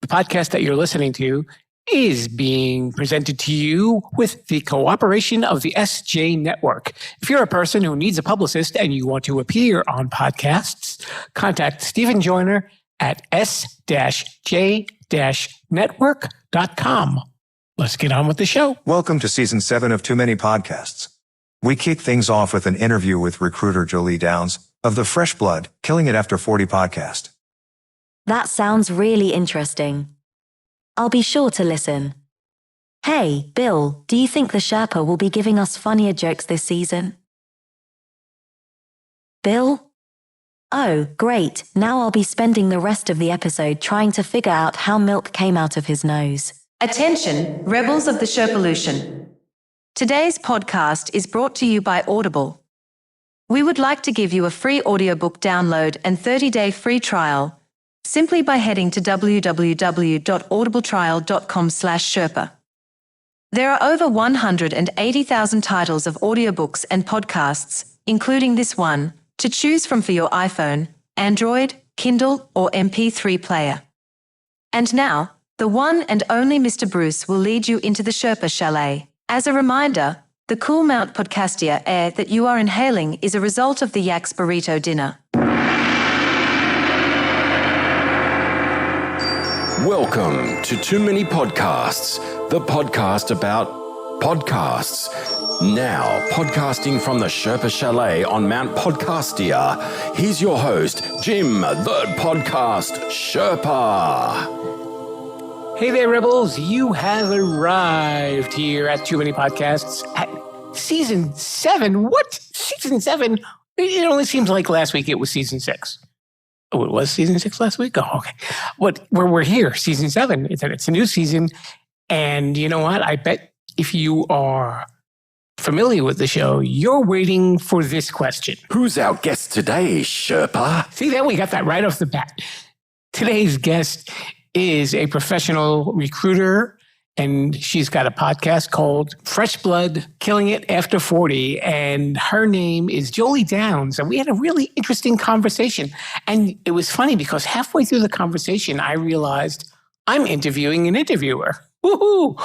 podcast that you're listening to is being presented to you with the cooperation of the SJ Network. If you're a person who needs a publicist and you want to appear on podcasts, contact Stephen Joyner at s-j-network.com. Let's get on with the show. Welcome to Season 7 of Too Many Podcasts. We kick things off with an interview with recruiter Jolie Downs of the Fresh Blood, Killing It After 40 podcast. That sounds really interesting. I'll be sure to listen. Hey, Bill, do you think the Sherpa will be giving us funnier jokes this season? Bill? Oh, great. Now I'll be spending the rest of the episode trying to figure out how milk came out of his nose. Attention, rebels of the Sherpalution. Today's podcast is brought to you by Audible. We would like to give you a free audiobook download and 30-day free trial simply by heading to www.audibletrial.com/Sherpa. There are over 180,000 titles of audiobooks and podcasts, including this one, to choose from for your iPhone, Android, Kindle, or MP3 player. And now, the one and only Mr. Bruce will lead you into the Sherpa Chalet. As a reminder, the cool Mount Podcastia air that you are inhaling is a result of the Yak's burrito dinner. Welcome to Too Many Podcasts, the podcast about podcasts. Now, podcasting from the Sherpa Chalet on Mount Podcastia, here's your host, Jim, the podcast Sherpa. Hey there, Rebels. You have arrived here at Too Many Podcasts at Season 7. What? Season 7? It only seems like last week it was Season 6. Oh, it was Season 6 last week? Oh, okay. We're here, Season 7. It's a new season. And you know what? I bet if you are familiar with the show, you're waiting for this question. Who's our guest today, Sherpa? See that? We got that right off the bat. Today's guest is a professional recruiter, and she's got a podcast called Fresh Blood, Killing It After 40, and her name is Jolie Downs, and we had a really interesting conversation. And it was funny because halfway through the conversation, I realized I'm interviewing an interviewer. Woohoo!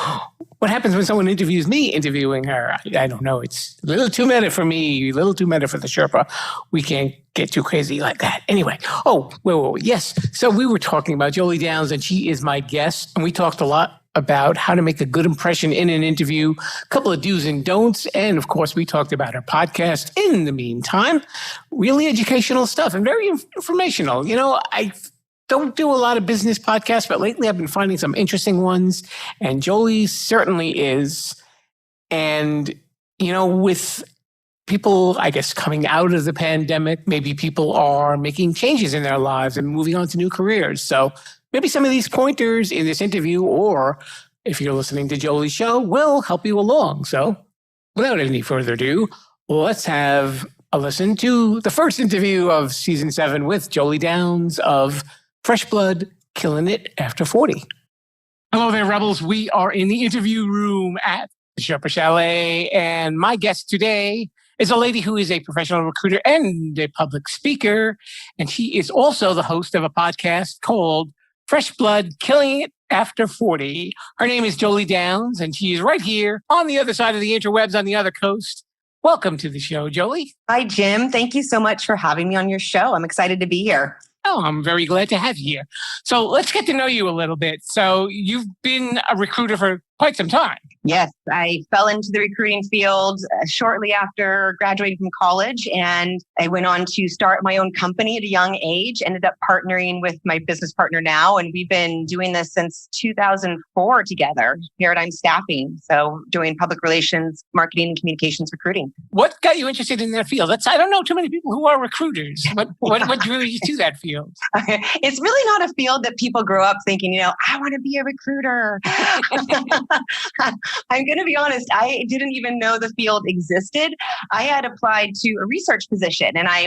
What happens when someone interviews me interviewing her? I don't know. It's a little too meta for me, a little too meta for the Sherpa. We can't get too crazy like that. Anyway, yes. So we were talking about Jolie Downs, and she is my guest, and we talked a lot about how to make a good impression in an interview, a couple of do's and don'ts, and of course, we talked about her podcast in the meantime. Really educational stuff and very informational. You know, I don't do a lot of business podcasts, but lately I've been finding some interesting ones, and Jolie certainly is. And, you know, with people, I guess, coming out of the pandemic, maybe people are making changes in their lives and moving on to new careers. So maybe some of these pointers in this interview, or if you're listening to Jolie's show, will help you along. So without any further ado, let's have a listen to the first interview of Season 7 with Jolie Downs of Fresh Blood, Killing It After 40. Hello there, Rebels. We are in the interview room at the Sherpa Chalet, and my guest today is a lady who is a professional recruiter and a public speaker, and she is also the host of a podcast called Fresh Blood, Killing It After 40. Her name is Jolie Downs, and she is right here on the other side of the interwebs on the other coast. Welcome to the show, Jolie. Hi, Jim. Thank you so much for having me on your show. I'm excited to be here. Oh, I'm very glad to have you here. So let's get to know you a little bit. So you've been a recruiter for quite some time. Yes, I fell into the recruiting field shortly after graduating from college, and I went on to start my own company at a young age, ended up partnering with my business partner now, and we've been doing this since 2004 together, Paradigm Staffing. So doing public relations, marketing, and communications recruiting. What got you interested in that field? I don't know too many people who are recruiters. What drew you to that field? It's really not a field that people grow up thinking, I want to be a recruiter. I'm going to be honest, I didn't even know the field existed. I had applied to a research position, and I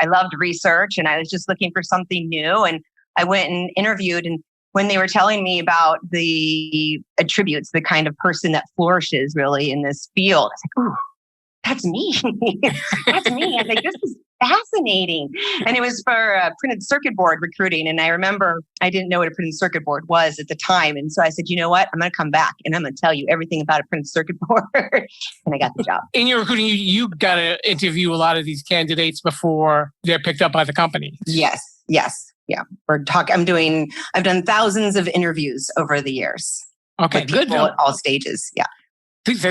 loved research, and I was just looking for something new. And I went and interviewed, and when they were telling me about the attributes, the kind of person that flourishes really in this field, I was like, ooh, that's me. That's me. I was like, this is fascinating. And it was for printed circuit board recruiting. And I remember I didn't know what a printed circuit board was at the time. And so I said, you know what? I'm going to come back and I'm going to tell you everything about a printed circuit board. And I got the job. In your recruiting, you got to interview a lot of these candidates before they're picked up by the company. Yes. Yeah. I've done thousands of interviews over the years. Okay, with good. people at all stages. Yeah.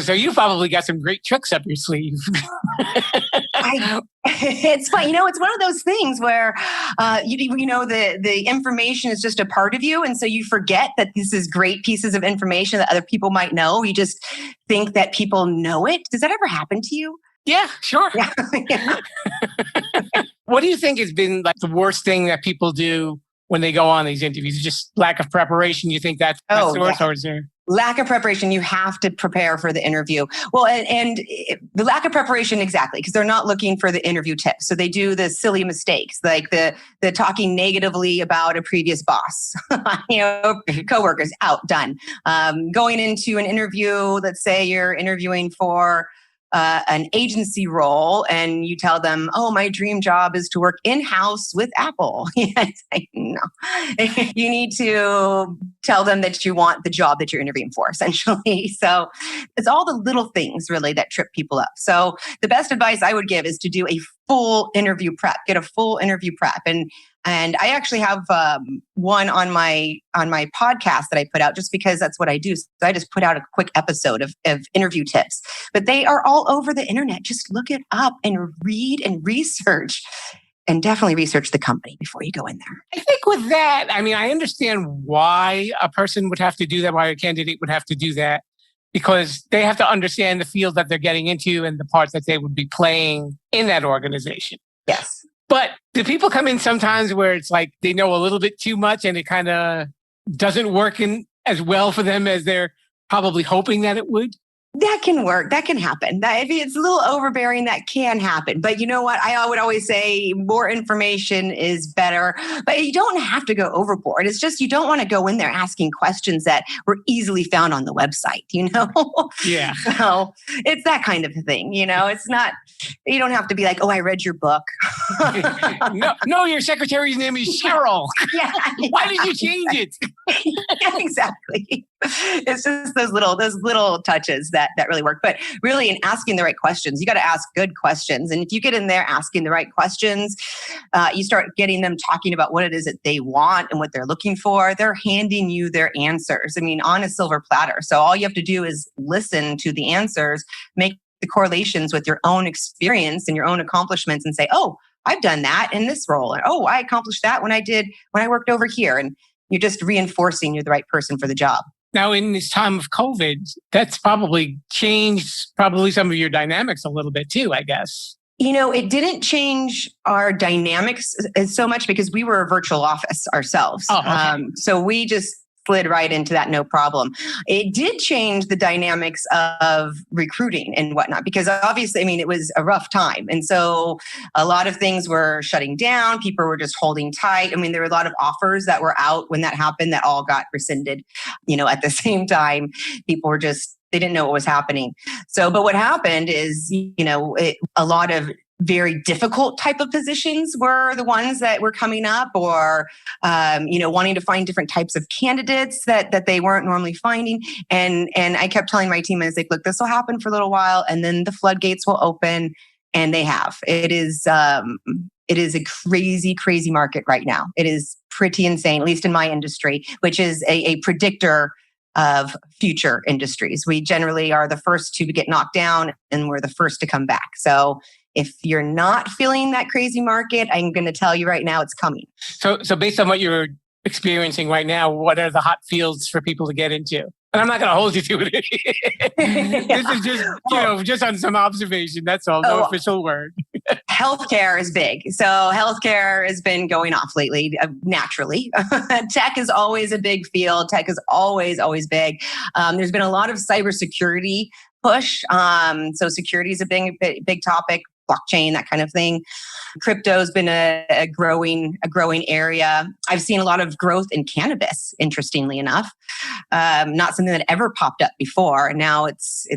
So you probably got some great tricks up your sleeve. It's fun. It's one of those things where, the information is just a part of you. And so you forget that this is great pieces of information that other people might know. You just think that people know it. Does that ever happen to you? Yeah, sure. Yeah. What do you think has been like the worst thing that people do when they go on these interviews? Just lack of preparation? You think that's the worst, or is there? Lack of preparation. You have to prepare for the interview. Well, and the lack of preparation, exactly, because they're not looking for the interview tips. So they do the silly mistakes, like the talking negatively about a previous boss, coworkers, out, done. Going into an interview, let's say you're interviewing for an agency role and you tell them, oh, my dream job is to work in-house with Apple. It's like, no. You need to tell them that you want the job that you're interviewing for, essentially. So it's all the little things really that trip people up. So the best advice I would give is to do a full interview prep, get a full interview prep. And I actually have one on my podcast that I put out just because that's what I do. So I just put out a quick episode of interview tips, but they are all over the internet. Just look it up and read and research, and definitely research the company before you go in there. I think with that, I understand why a person would have to do that, why a candidate would have to do that, because they have to understand the field that they're getting into and the parts that they would be playing in that organization. Yes. But do people come in sometimes where it's like they know a little bit too much and it kind of doesn't work in as well for them as they're probably hoping that it would? That can work. That can happen. If it's a little overbearing, that can happen. But you know what? I would always say more information is better, but you don't have to go overboard. It's just you don't want to go in there asking questions that were easly found on the website, Yeah. So it's that kind of thing, It's not, you don't have to be like, oh, I read your book. No, your secretary's name is Cheryl. Yeah. Why did you change it? Yeah, exactly. It's just those little touches that really work. But really, in asking the right questions, you got to ask good questions. And if you get in there asking the right questions, you start getting them talking about what it is that they want and what they're looking for. They're handing you their answers. On a silver platter. So all you have to do is listen to the answers, make the correlations with your own experience and your own accomplishments, and say, oh, I've done that in this role. Or, oh, I accomplished that when I worked over here. And you're just reinforcing you're the right person for the job. Now, in this time of COVID, that's probably changed some of your dynamics a little bit too, I guess. It didn't change our dynamics so much because we were a virtual office ourselves. Oh, okay. So we just slid right into that, no problem. It did change the dynamics of recruiting and whatnot, because obviously, it was a rough time. And so a lot of things were shutting down. People were just holding tight. There were a lot of offers that were out when that happened that all got rescinded, at the same time. People were they didn't know what was happening. So, but what happened is, a lot of very difficult type of positions were the ones that were coming up, or, wanting to find different types of candidates that they weren't normally finding. And I kept telling my team, I was like, look, this will happen for a little while and then the floodgates will open, and they have. It is a crazy, crazy market right now. It is pretty insane, at least in my industry, which is a predictor of future industries. We generally are the first to get knocked down and we're the first to come back. So if you're not feeling that crazy market, I'm going to tell you right now, it's coming. So based on what you're experiencing right now, what are the hot fields for people to get into? And I'm not going to hold you to it. This is just, just on some observation. That's all. No official word. Healthcare is big. So healthcare has been going off lately, naturally. Tech is always a big field. Tech is always big. There's been a lot of cybersecurity push. So security is a big topic. blockchain, that kind of thing. Crypto's been a growing area. I've seen a lot of growth in cannabis, interestingly enough. Not something that ever popped up before. Now it's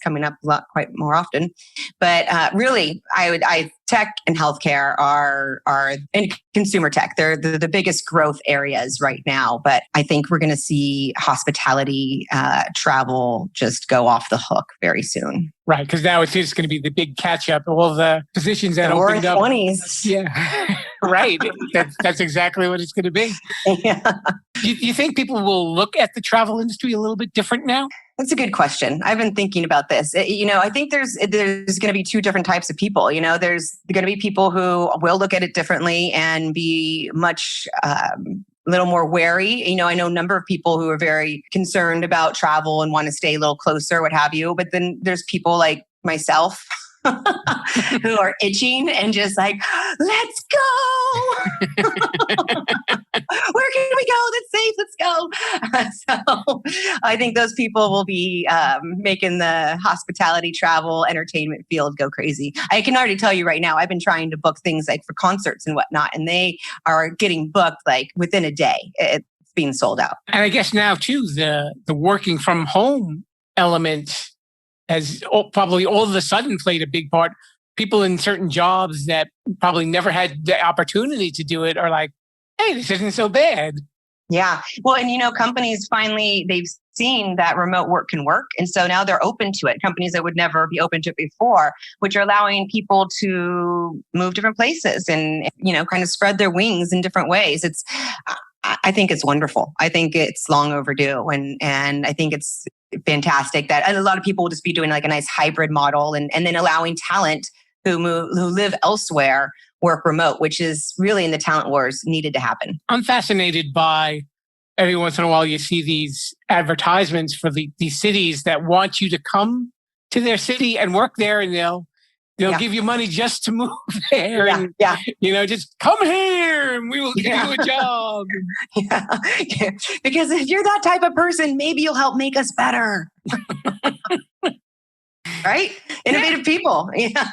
coming up a lot, quite more often. But really, tech and healthcare are and consumer tech. They're the biggest growth areas right now. But I think we're going to see hospitality, travel just go off the hook very soon. Right, because now it's just going to be the big catch up. All the positions that opened up. 20s. Yeah, right. That's exactly what it's going to be. Yeah. Do you think people will look at the travel industry a little bit different now? That's a good question. I've been thinking about this. I think there's going to be two different types of people. There's going to be people who will look at it differently and be much little more wary. I know a number of people who are very concerned about travel and want to stay a little closer, what have you. But then there's people like myself who are itching and just like, let's go. Where can we go? That's safe. Let's go. So I think those people will be making the hospitality, travel, entertainment field go crazy. I can already tell you right now, I've been trying to book things like for concerts and whatnot, and they are getting booked like within a day. It's being sold out. And I guess now too, the working from home element has probably all of a sudden played a big part. People in certain jobs that probably never had the opportunity to do it are like, hey, this isn't so bad. Yeah. Well, and companies finally, they've seen that remote work can work. And so now they're open to it. Companies that would never be open to it before, which are allowing people to move different places and, kind of spread their wings in different ways. I think it's wonderful. I think it's long overdue. And I think it's fantastic that a lot of people will just be doing like a nice hybrid model and then allowing talent who live elsewhere work remote, which is really in the talent wars needed to happen. I'm fascinated by every once in a while you see these advertisements for these cities that want you to come to their city and work there, and they'll give you money just to move there. Yeah. And, just come here and we will give you a job. Yeah. Because if you're that type of person, maybe you'll help make us better. Right? Innovative people. Yeah.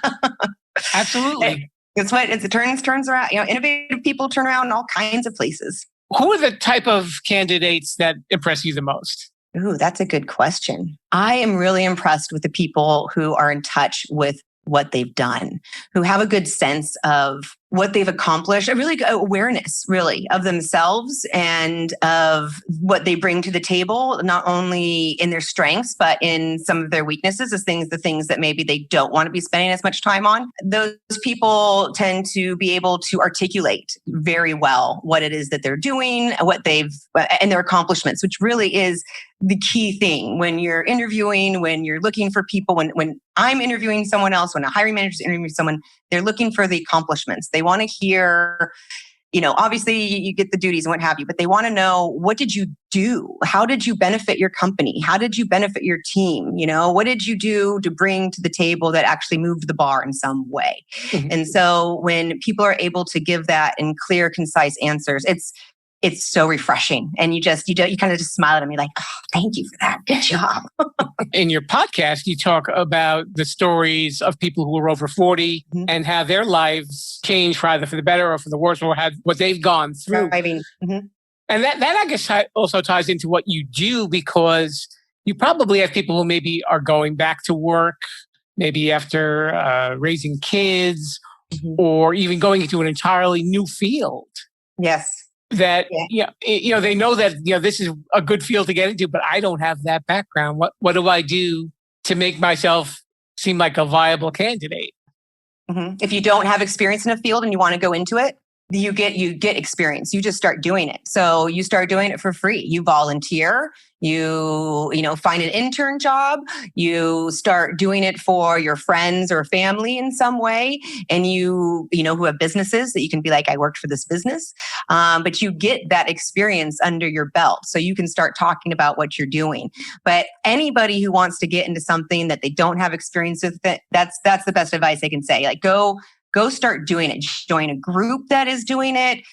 Absolutely. It's what it turns around. Innovative people turn around in all kinds of places. Who are the type of candidates that impress you the most? Ooh, that's a good question. I am really impressed with the people who are in touch with what they've done, who have a good sense of what they've accomplished, a really good awareness, really, of themselves and of what they bring to the table, not only in their strengths, but in some of their weaknesses, the things that maybe they don't want to be spending as much time on. Those people tend to be able to articulate very well what it is that they're doing, and their accomplishments, which really is the key thing when you're interviewing, when you're looking for people, when I'm interviewing someone else, when a hiring manager is interviewing someone, they're looking for the accomplishments. They want to hear, obviously you get the duties and what have you, but they want to know, what did you do? How did you benefit your company? How did you benefit your team? What did you do to bring to the table that actually moved the bar in some way? Mm-hmm. And so when people are able to give that in clear, concise answers, it's so refreshing. And you kind of just smile at me like, oh, thank you for that. Good job. In your podcast, you talk about the stories of people who are over 40 mm-hmm. and how their lives changed for either for the better or for the worse, or what they've gone through. Mm-hmm. And that I guess also ties into what you do, because you probably have people who maybe are going back to work, maybe after raising kids, mm-hmm. or even going into an entirely new field. Yes. That they know that this is a good field to get into, but I don't have that background. What do I do to make myself seem like a viable candidate? Mm-hmm. If you don't have experience in a field and you want to go into it, you get experience. You just start doing it. So you start doing it for free. You volunteer. You find an intern job. You start doing it for your friends or family in some way. And who have businesses that you can be like, I worked for this business. But you get that experience under your belt. So you can start talking about what you're doing. But anybody who wants to get into something that they don't have experience with, that's the best advice I can say. Like, go go start doing it. Join a group that is doing it.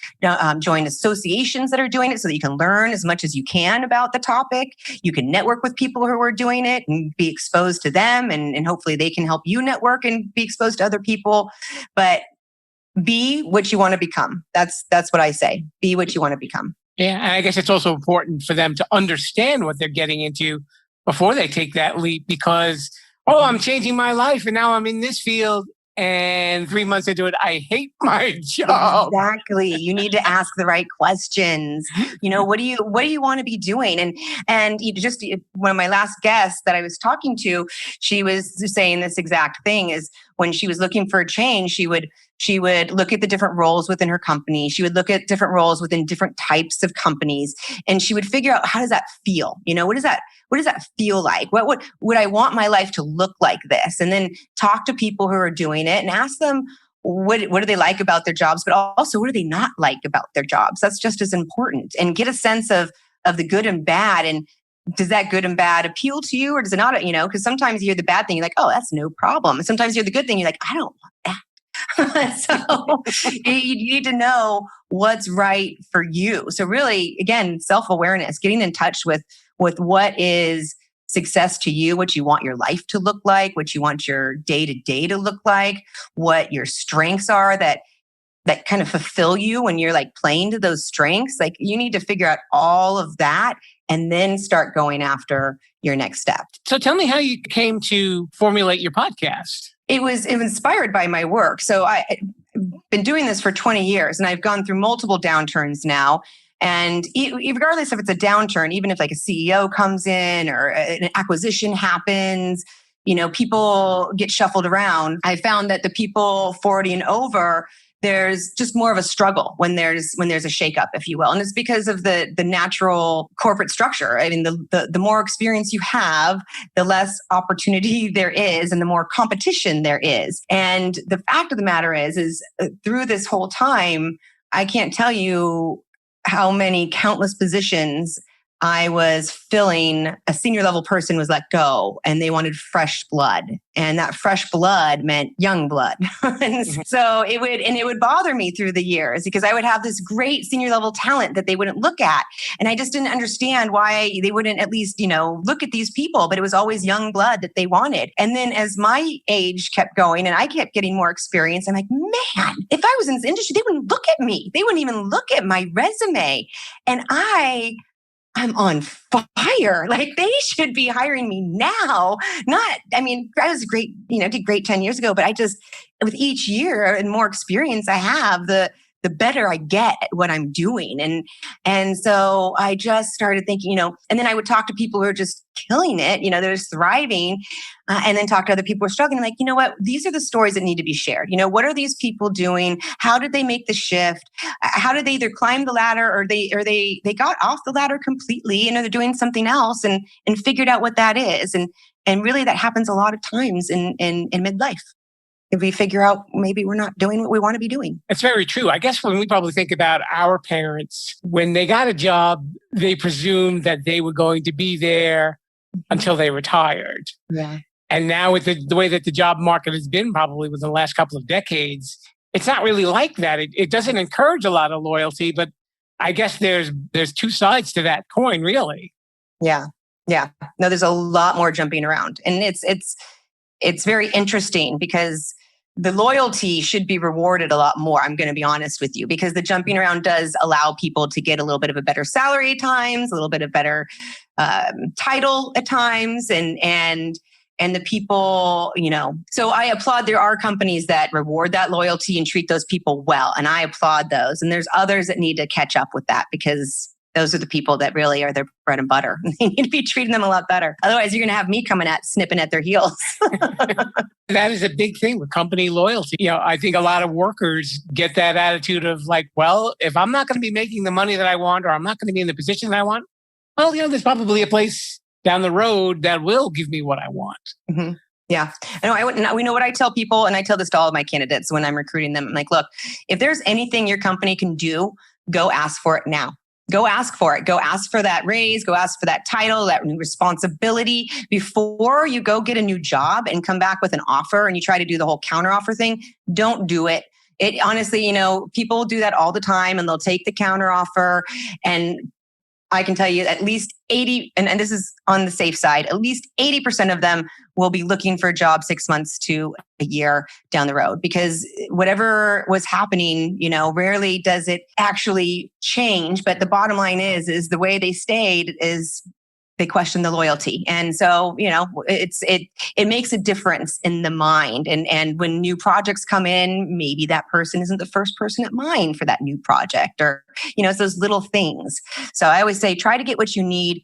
Join associations that are doing it so that you can learn as much as you can about the topic. You can network with people who are doing it and be exposed to them. And hopefully they can help you network and be exposed to other people. But be what you want to become. That's what I say. Be what you want to become. Yeah. And I guess it's also important for them to understand what they're getting into before they take that leap because, I'm changing my life and now I'm in this field. And 3 months into it, I hate my job. Exactly. You need to ask the right questions. What do you want to be doing? And just one of my last guests that I was talking to, she was saying this exact thing is when she was looking for a change, she would look at the different roles within her company. She would look at different roles within different types of companies, and she would figure out, how does that feel? What does that feel like? What would I want my life to look like this? And then talk to people who are doing it and ask them, what do they like about their jobs, but also what do they not like about their jobs? That's just as important. And get a sense of the good and bad. And does that good and bad appeal to you or does it not? Because sometimes you hear the bad thing, you're like, oh, that's no problem. And sometimes you hear the good thing, you're like, I don't want that. So you need to know what's right for you. So really, again, self-awareness, getting in touch with what is success to you, what you want your life to look like, what you want your day-to-day to look like, what your strengths are that kind of fulfill you when you're like playing to those strengths. Like you need to figure out all of that and then start going after your next step. So tell me how you came to formulate your podcast. It was inspired by my work. So I've been doing this for 20 years and I've gone through multiple downturns now. And regardless if it's a downturn, even if like a CEO comes in or an acquisition happens, people get shuffled around. I found that the people 40 and over, there's just more of a struggle when there's a shakeup, if you will. And it's because of the natural corporate structure. I mean, the more experience you have, the less opportunity there is and the more competition there is. And the fact of the matter is through this whole time, I can't tell you how many countless positions I was filling. A senior level person was let go and they wanted fresh blood. And that fresh blood meant young blood. And so it would bother me through the years because I would have this great senior level talent that they wouldn't look at. And I just didn't understand why they wouldn't at least, look at these people, but it was always young blood that they wanted. And then as my age kept going and I kept getting more experience, I'm like, man, if I was in this industry, they wouldn't look at me. They wouldn't even look at my resume. And I'm on fire. Like they should be hiring me now. I was great, did great 10 years ago, but I just, with each year and more experience I have, the better I get at what I'm doing. And so I just started thinking, and then I would talk to people who are just killing it, they're just thriving. And then talk to other people who are struggling. Like, you know what? These are the stories that need to be shared. What are these people doing? How did they make the shift? How did they either climb the ladder or they got off the ladder completely and they're doing something else and figured out what that is. And really that happens a lot of times in midlife. If we figure out maybe we're not doing what we want to be doing. That's very true. I guess when we probably think about our parents, when they got a job, they presumed that they were going to be there until they retired. Yeah. And now with the way that the job market has been probably within the last couple of decades, it's not really like that. It doesn't encourage a lot of loyalty, but I guess there's two sides to that coin, really. Yeah. Yeah. No, there's a lot more jumping around. And it's very interesting because the loyalty should be rewarded a lot more. I'm going to be honest with you, because the jumping around does allow people to get a little bit of a better salary at times, a little bit of better title at times, and the people, So I applaud. There are companies that reward that loyalty and treat those people well, and I applaud those. And there's others that need to catch up with that because those are the people that really are their bread and butter. They need to be treating them a lot better. Otherwise, you're going to have me snipping at their heels. That is a big thing with company loyalty. I think a lot of workers get that attitude of like, well, if I'm not going to be making the money that I want, or I'm not going to be in the position that I want, well, there's probably a place down the road that will give me what I want. Mm-hmm. Yeah. We know what I tell people, and I tell this to all of my candidates when I'm recruiting them. I'm like, look, if there's anything your company can do, go ask for it now. go ask for it. Go ask for that raise, go ask for that title, that new responsibility before you go get a new job and come back with an offer and you try to do the whole counteroffer thing. Don't do it. It honestly, people do that all the time and they'll take the counteroffer, and I can tell you at least 80, and this is on the safe side, at least 80% of them will be looking for a job 6 months to a year down the road, because whatever was happening, rarely does it actually change. But the bottom line is the way they stayed is they question the loyalty. And so, it makes a difference in the mind. And when new projects come in, maybe that person isn't the first person at mind for that new project, or, it's those little things. So I always say, try to get what you need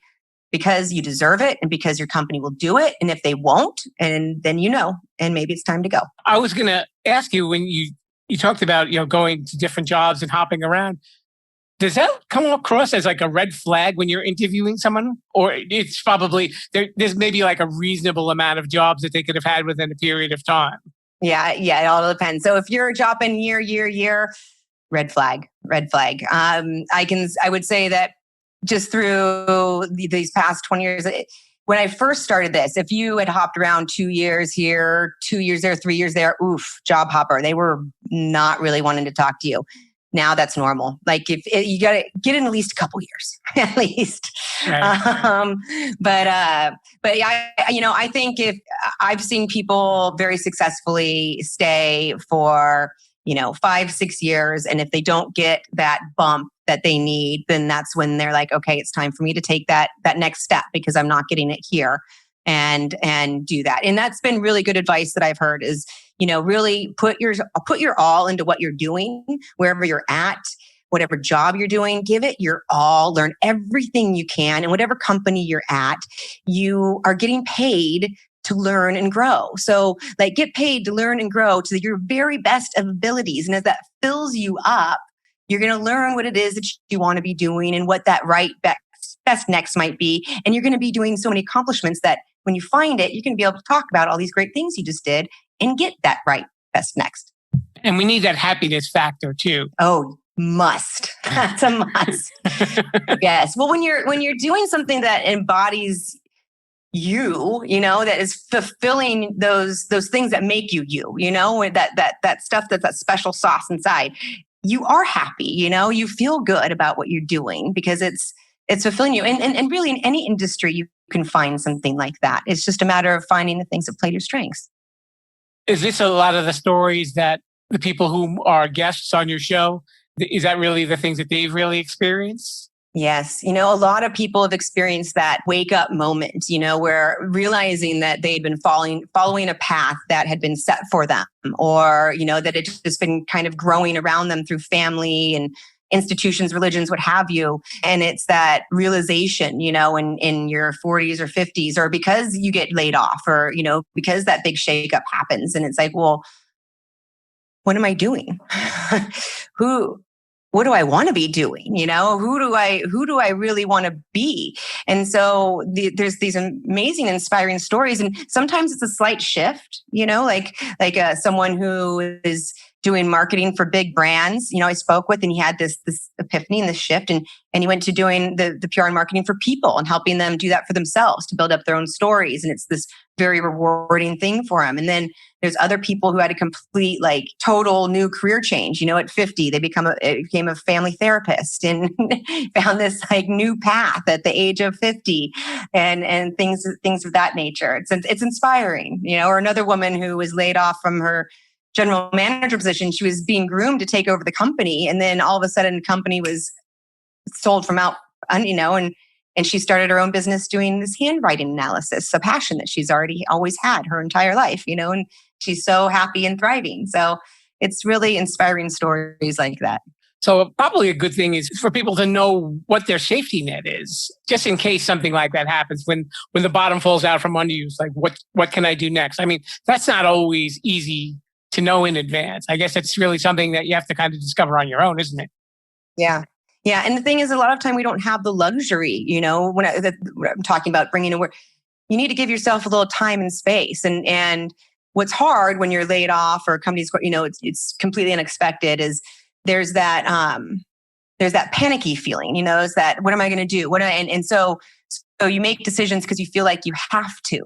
because you deserve it and because your company will do it. And if they won't, and then and maybe it's time to go. I was going to ask you, when you talked about, going to different jobs and hopping around, does that come across as like a red flag when you're interviewing someone? Or it's probably, there's maybe like a reasonable amount of jobs that they could have had within a period of time? Yeah, it all depends. So if you're dropping year, red flag. I would say that just through these past 20 years, when I first started this, if you had hopped around 2 years here, 2 years there, 3 years there, job hopper, they were not really wanting to talk to you. Now that's normal. Like if you got to get in at least a couple years, at least. Right. But yeah, I think if I've seen people very successfully stay for 5-6 years, and if they don't get that bump that they need, then that's when they're like, okay, it's time for me to take that next step because I'm not getting it here, and do that. And that's been really good advice that I've heard is, really put your all into what you're doing, wherever you're at, whatever job you're doing, give it your all, learn everything you can. And whatever company you're at, you are getting paid to learn and grow. So get paid to learn and grow to your very best of abilities. And as that fills you up, you're going to learn what it is that you want to be doing and what that right best next might be. And you're going to be doing so many accomplishments that when you find it, you're going to be able to talk about all these great things you just did and get that right best next. And we need that happiness factor too. Oh, must. That's a must. Yes. Well, when you're doing something that embodies you, that is fulfilling those things that make you, that stuff, that's that special sauce inside, you are happy, you feel good about what you're doing because it's fulfilling you. And really in any industry, you can find something like that. It's just a matter of finding the things that play to your strengths. Is this a lot of the stories that the people who are guests on your show, is that really the things that they've really experienced? Yes. A lot of people have experienced that wake up moment, where realizing that they'd been following a path that had been set for them, or, that it just been kind of growing around them through family and institutions, religions, what have you. And it's that realization, in your 40s or 50s, or because you get laid off, or, because that big shakeup happens. And it's like, well, what am I doing? What do I want to be doing? Who do I really want to be? And so there's these amazing, inspiring stories. And sometimes it's a slight shift, like someone who is doing marketing for big brands, I spoke with, and he had this epiphany and this shift, and he went to doing the PR and marketing for people and helping them do that for themselves to build up their own stories. And it's this very rewarding thing for him. And then there's other people who had a complete, total new career change. At 50, they became a family therapist and found this new path at the age of 50, and things of that nature. It's inspiring, or another woman who was laid off from her general manager position. She was being groomed to take over the company, and then all of a sudden, the company was sold from out, and she started her own business doing this handwriting analysis, a passion that she's always had her entire life, and she's so happy and thriving. So it's really inspiring stories like that. So probably a good thing is for people to know what their safety net is, just in case something like that happens. When the bottom falls out from under you, it's like, what can I do next? I mean, that's not always easy to know in advance. I guess it's really something that you have to kind of discover on your own, isn't it? Yeah. Yeah. And the thing is, a lot of time we don't have the luxury, when I'm talking about bringing in work, you need to give yourself a little time and space. And what's hard when you're laid off or companies, it's completely unexpected, is there's that there's that panicky feeling, is that, what am I going to do? So you make decisions because you feel like you have to.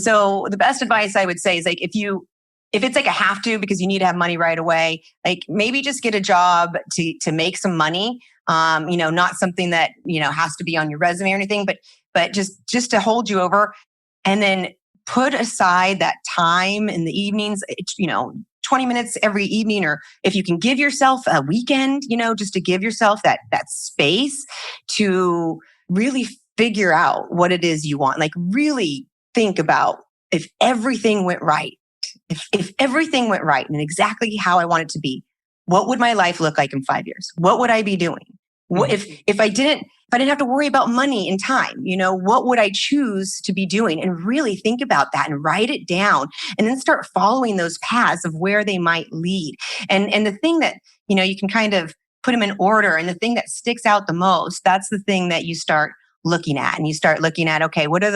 So the best advice I would say is like, if it's like a have to because you need to have money right away, like maybe just get a job to make some money. Not something that, has to be on your resume or anything, but just to hold you over, and then put aside that time in the evenings, 20 minutes every evening, or if you can give yourself a weekend, just to give yourself that space to really figure out what it is you want. Like really think about if everything went right, if everything went right and exactly how I want it to be, what would my life look like in 5 years? What would I be doing? What if I didn't have to worry about money and time, what would I choose to be doing? And really think about that and write it down, and then start following those paths of where they might lead. And the thing that, you can kind of put them in order, and the thing that sticks out the most, that's the thing that you start looking at. And you start looking at, okay, what are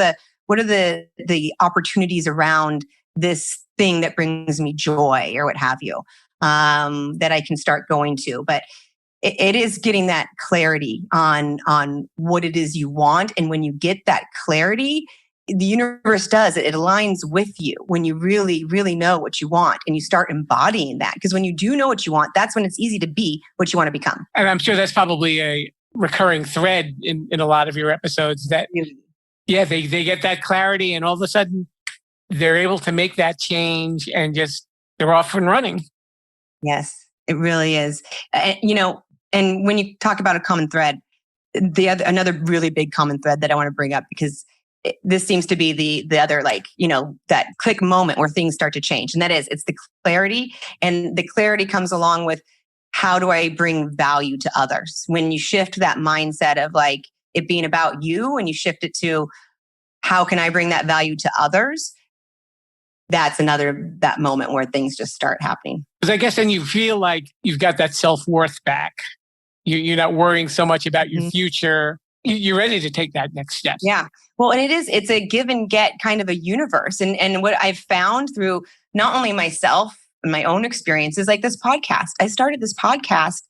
the opportunities around this thing that brings me joy or what have you, that I can start going to. But it is getting that clarity on what it is you want. And when you get that clarity, the universe does it. It aligns with you when you really, really know what you want, and you start embodying that. Because when you do know what you want, that's when it's easy to be what you want to become. And I'm sure that's probably a recurring thread in a lot of your episodes that, they get that clarity, and all of a sudden they're able to make that change and just they're off and running. Yes, it really is. And when you talk about a common thread, another really big common thread that I want to bring up, because this seems to be the other, that click moment where things start to change. And it's the clarity. And the clarity comes along with, how do I bring value to others? When you shift that mindset of like it being about you, and you shift it to, how can I bring that value to others? That's that moment where things just start happening. Because I guess then you feel like you've got that self-worth back. You're not worrying so much about your future. You're ready to take that next step. Yeah. Well, and it's a give and get kind of a universe. And what I've found through not only myself and my own experiences, like this podcast, I started this podcast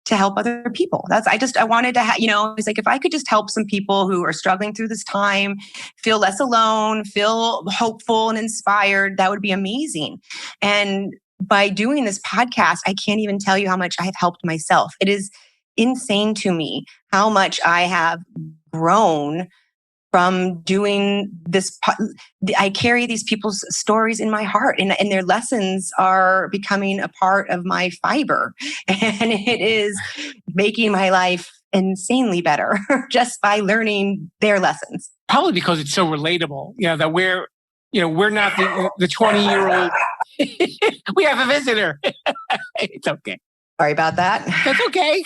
to help other people. I wanted to it's like, if I could just help some people who are struggling through this time, feel less alone, feel hopeful and inspired, that would be amazing. And by doing this podcast, I can't even tell you how much I have helped myself. It is insane to me how much I have grown from doing this. I carry these people's stories in my heart, and their lessons are becoming a part of my fiber. And it is making my life insanely better just by learning their lessons. Probably because it's so relatable, that we're not the 20-year-old. We have a visitor. It's okay. Sorry about that. That's okay.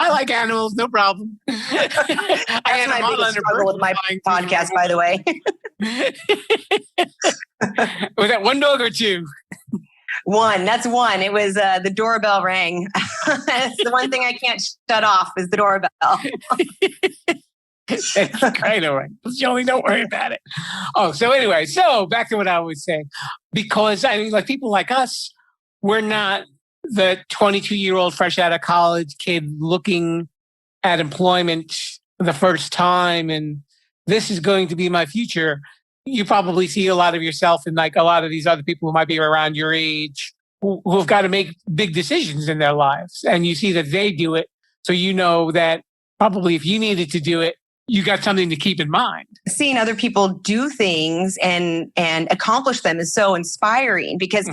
I like animals, no problem. That's my biggest struggle with my podcast, by the way. Was that one dog or two? One. That's one. It was the doorbell rang. That's the one thing I can't shut off is the doorbell. That's great. All right. Jolie, don't worry about it. Oh, so anyway, back to what I was saying. Because like people like us, we're not the 22-year-old fresh out of college kid looking at employment the first time and this is going to be my future. You probably see a lot of yourself in like a lot of these other people who might be around your age who have got to make big decisions in their lives. And you see that they do it. So you know that probably if you needed to do it, you got something to keep in mind. Seeing other people do things and accomplish them is so inspiring because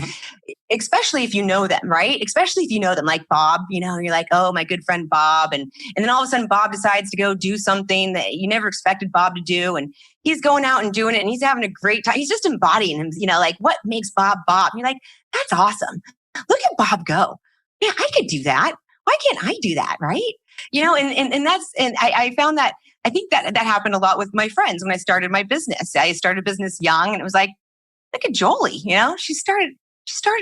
especially if you know them, right? Especially if you know them like Bob, you're like, oh, my good friend Bob. And then all of a sudden Bob decides to go do something that you never expected Bob to do. And he's going out and doing it and he's having a great time. He's just embodying him, like what makes Bob Bob? And you're like, that's awesome. Look at Bob go. Yeah, I could do that. Why can't I do that? Right. And I found that I think that happened a lot with my friends when I started my business. I started a business young and it was like, look at Jolie, she started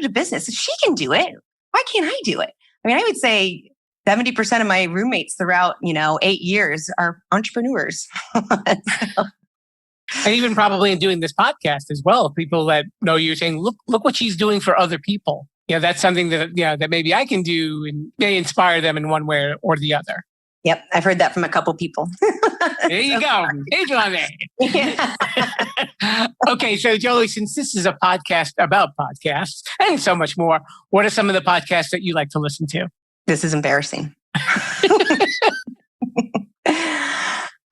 a business. She can do it. Why can't I do it? I mean, I would say 70% of my roommates throughout, 8 years are entrepreneurs. And even probably in doing this podcast as well, people that know you saying, look what she's doing for other people. that's something that, that maybe I can do and may inspire them in one way or the other. Yep. I've heard that from a couple people. There you go. There's one there. Yeah. Okay. So Jolie, since this is a podcast about podcasts and so much more, what are some of the podcasts that you like to listen to? This is embarrassing.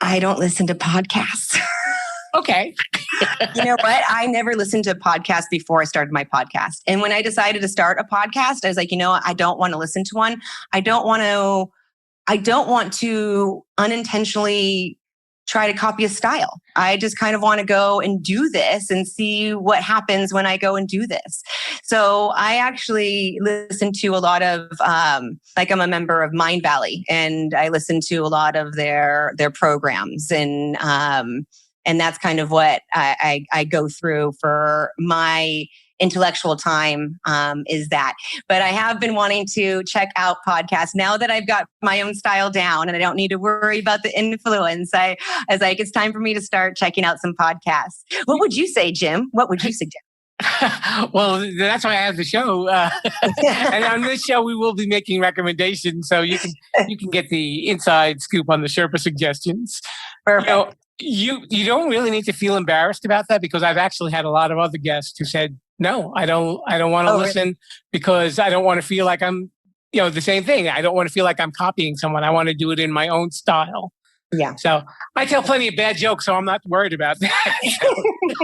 I don't listen to podcasts. Okay. You know what? I never listened to podcasts before I started my podcast. And when I decided to start a podcast, I was like, I don't want to listen to one. I don't want to unintentionally try to copy a style. I just kind of want to go and do this and see what happens when I go and do this. So I actually listen to a lot of, I'm a member of Mind Valley, and I listen to a lot of their programs, and that's kind of what I go through for my intellectual time, is that. But I have been wanting to check out podcasts now that I've got my own style down and I don't need to worry about the influence. I was like, it's time for me to start checking out some podcasts. What would you say, Jim? What would you suggest? Well, that's why I have the show. And on this show, we will be making recommendations, so you can get the inside scoop on the Sherpa suggestions. Perfect. You don't really need to feel embarrassed about that, because I've actually had a lot of other guests who said, no, I don't want to listen because I don't want to feel like I'm, the same thing. I don't want to feel like I'm copying someone. I want to do it in my own style. Yeah. So I tell plenty of bad jokes, so I'm not worried about that.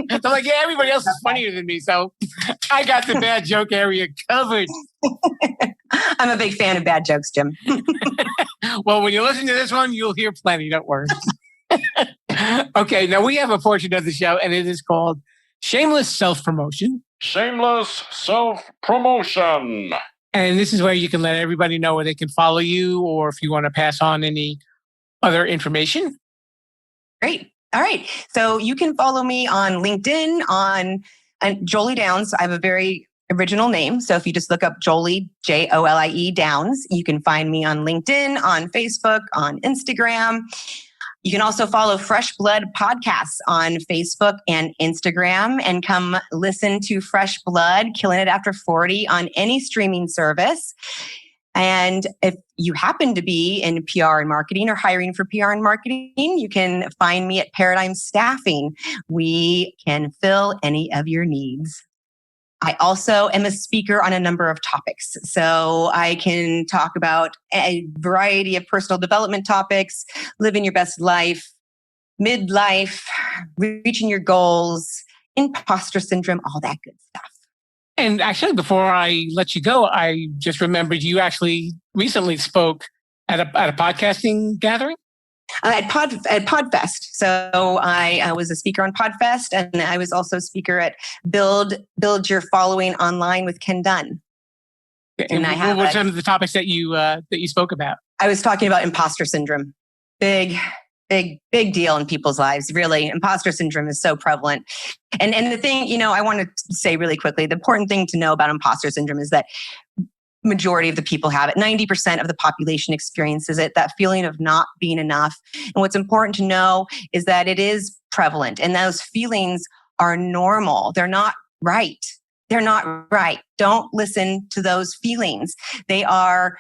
I'm like, yeah, everybody else is funnier than me, so I got the bad joke area covered. I'm a big fan of bad jokes, Jim. Well, when you listen to this one, you'll hear plenty. Don't worry. Okay, now we have a portion of the show, and it is called Shameless Self-Promotion. Shameless self-promotion. And this is where you can let everybody know where they can follow you, or if you want to pass on any other information. Great. All right. So you can follow me on LinkedIn on Jolie Downs. I have a very original name. So if you just look up Jolie, Jolie Downs, you can find me on LinkedIn, on Facebook, on Instagram. You can also follow Fresh Blood Podcasts on Facebook and Instagram, and come listen to Fresh Blood, Killing It After 40 on any streaming service. And if you happen to be in PR and marketing or hiring for PR and marketing, you can find me at Paradigm Staffing. We can fill any of your needs. I also am a speaker on a number of topics. So I can talk about a variety of personal development topics, living your best life, midlife, reaching your goals, imposter syndrome, all that good stuff. And actually, before I let you go, I just remembered you actually recently spoke at a podcasting gathering. At Podfest. So I was a speaker on Podfest, and I was also a speaker at Build Your Following Online with Ken Dunn. And what were some of the topics that you spoke about? I was talking about imposter syndrome. Big deal in people's lives. Really, imposter syndrome is so prevalent. And the thing, I want to say really quickly, the important thing to know about imposter syndrome is that majority of the people have it. 90% of the population experiences it, that feeling of not being enough. And what's important to know is that it is prevalent, and those feelings are normal. They're not right. They're not right. Don't listen to those feelings. They are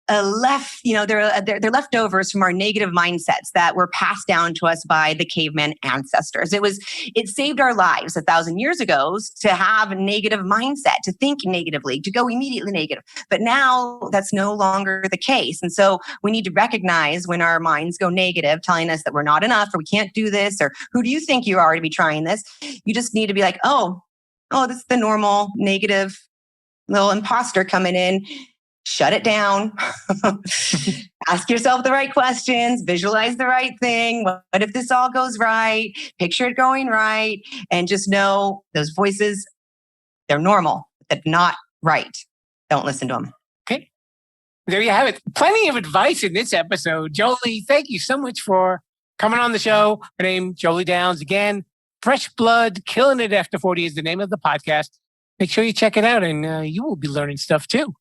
they're leftovers from our negative mindsets that were passed down to us by the caveman ancestors. It saved our lives 1,000 years ago to have a negative mindset, to think negatively, to go immediately negative. But now that's no longer the case. And so we need to recognize when our minds go negative, telling us that we're not enough, or we can't do this, or who do you think you are to be trying this? You just need to be like, oh, this is the normal negative little imposter coming in. Shut it down. Ask yourself the right questions, visualize the right thing. What if this all goes right? Picture it going right. And just know those voices, they're normal, but not right. Don't listen to them. Okay. There you have it. Plenty of advice in this episode. Jolie, thank you so much for coming on the show. Her name, Jolie Downs. Again, Fresh Blood, Killing It After 40 is the name of the podcast. Make sure you check it out, and you will be learning stuff too.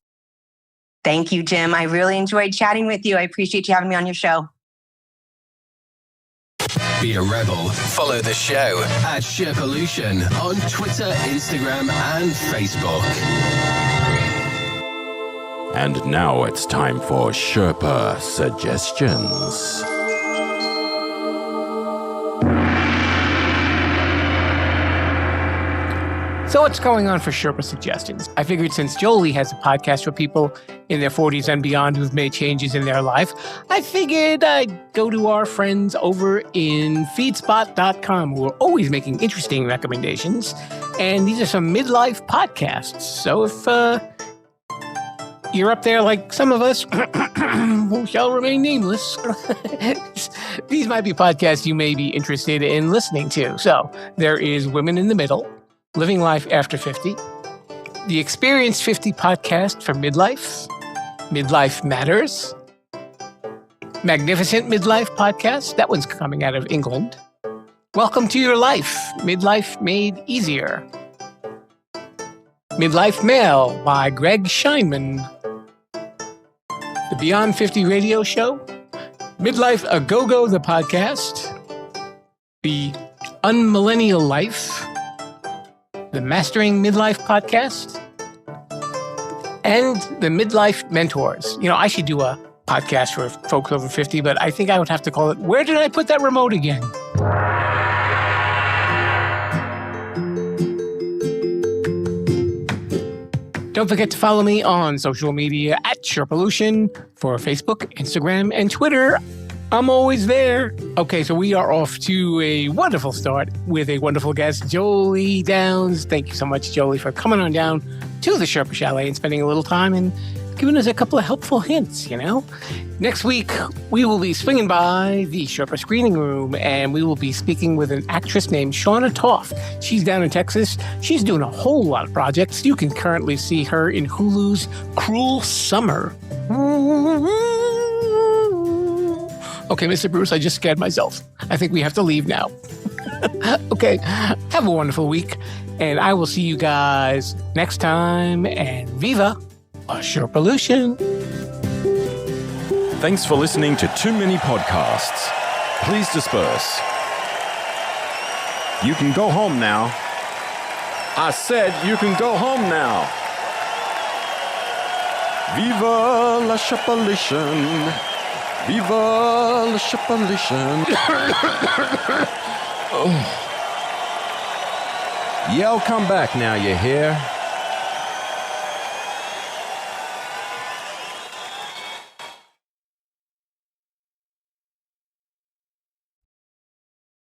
Thank you, Jim. I really enjoyed chatting with you. I appreciate you having me on your show. Be a rebel. Follow the show at Sherpalution on Twitter, Instagram, and Facebook. And now it's time for Sherpa Suggestions. So what's going on for Sherpa Suggestions? I figured since Jolie has a podcast for people in their 40s and beyond who've made changes in their life, I figured I'd go to our friends over in feedspot.com who are always making interesting recommendations. And these are some midlife podcasts. So if you're up there like some of us who shall remain nameless, these might be podcasts you may be interested in listening to. So there is Women in the Middle, Living Life After 50, the Experience 50 podcast for midlife, Midlife Matters, Magnificent Midlife podcast, that one's coming out of England, Welcome to Your Life, Midlife Made Easier, Midlife Mail by Greg Scheinman, the Beyond 50 radio show, Midlife A Go-Go the podcast, the Unmillennial Life, the Mastering Midlife podcast, and the Midlife Mentors. You know, I should do a podcast for folks over 50, but I think I would have to call it, Where Did I Put That Remote Again? Don't forget to follow me on social media at Sherpalution for Facebook, Instagram, and Twitter. I'm always there. Okay, so we are off to a wonderful start with a wonderful guest, Jolie Downs. Thank you so much, Jolie, for coming on down to the Sherpa Chalet and spending a little time and giving us a couple of helpful hints, you know? Next week, we will be swinging by the Sherpa Screening Room, and we will be speaking with an actress named Shauna Toff. She's down in Texas. She's doing a whole lot of projects. You can currently see her in Hulu's Cruel Summer. Okay, Mr. Bruce, I just scared myself. I think we have to leave now. Okay, have a wonderful week, and I will see you guys next time, and viva a Sherpalution. Thanks for listening to Too Many Podcasts. Please disperse. You can go home now. I said you can go home now. Viva la Sherpalution. Viva la Sherpalution. Oh. Yeah, I'll come back now, you hear?